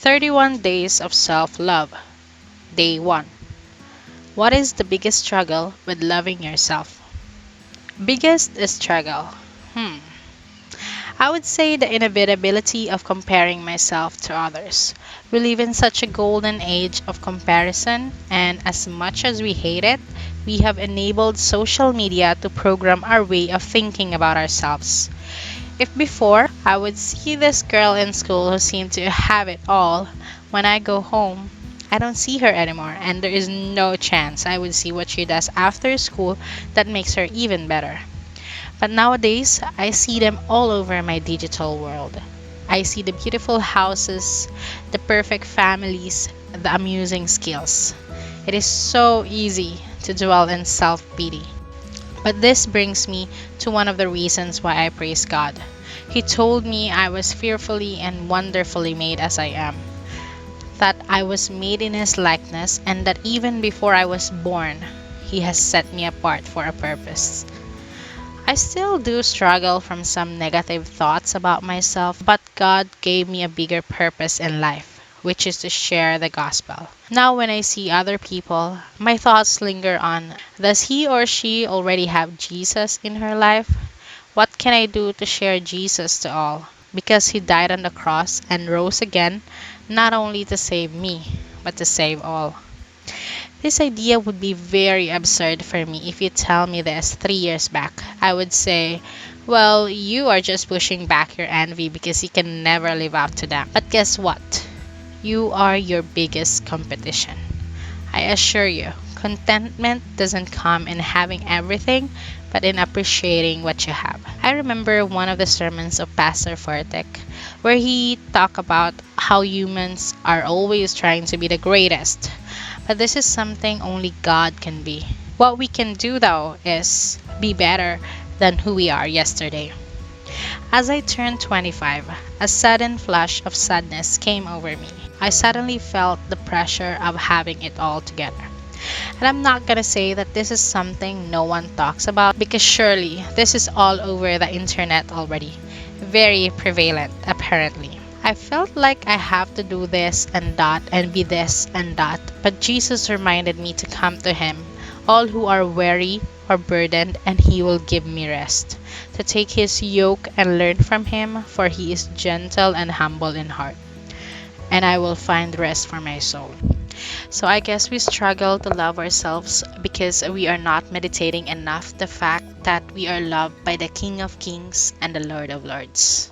31 Days of Self Love, Day 1. What is the biggest struggle with loving yourself? Biggest struggle. Hmm. I would say the inevitability of comparing myself to others. We live in such a golden age of comparison, and as much as we hate it, we have enabled social media to program our way of thinking about ourselves. If before I would see this girl in school who seemed to have it all, when I go home, I don't see her anymore, and there is no chance I would see what she does after school that makes her even better. But nowadays, I see them all over my digital world. I see the beautiful houses, the perfect families, the amusing skills. It is so easy to dwell in self pity. But this brings me to one of the reasons why I praise God. He told me I was fearfully and wonderfully made as I am, that I was made in His likeness, and that even before I was born, He has set me apart for a purpose. I still do struggle from some negative thoughts about myself, but God gave me a bigger purpose in life, which is to share the gospel. Now, when I see other people, my thoughts linger on, does he or she already have Jesus in her life? What can I do to share Jesus to all? Because he died on the cross and rose again, not only to save me, but to save all. This idea would be very absurd for me if you tell me this 3 years back. I would say, well, you are just pushing back your envy because you can never live up to them. But guess what? You are your biggest competition. I assure you, contentment doesn't come in having everything, but in appreciating what you have. I remember one of the sermons of Pastor Fortek where he talked about how humans are always trying to be the greatest, but this is something only God can be. What we can do though is be better than who we are yesterday. As I turned 25, a sudden flush of sadness came over me. I suddenly felt the pressure of having it all together. And I'm not gonna say that this is something no one talks about because surely this is all over the internet already. Very prevalent, apparently. I felt like I have to do this and that and be this and that, but Jesus reminded me to come to Him, all who are weary or burdened, and He will give me rest. To take His yoke and learn from Him, for He is gentle and humble in heart, and I will find rest for my soul. So I guess we struggle to love ourselves because we are not meditating enough the fact that we are loved by the King of Kings and the Lord of Lords.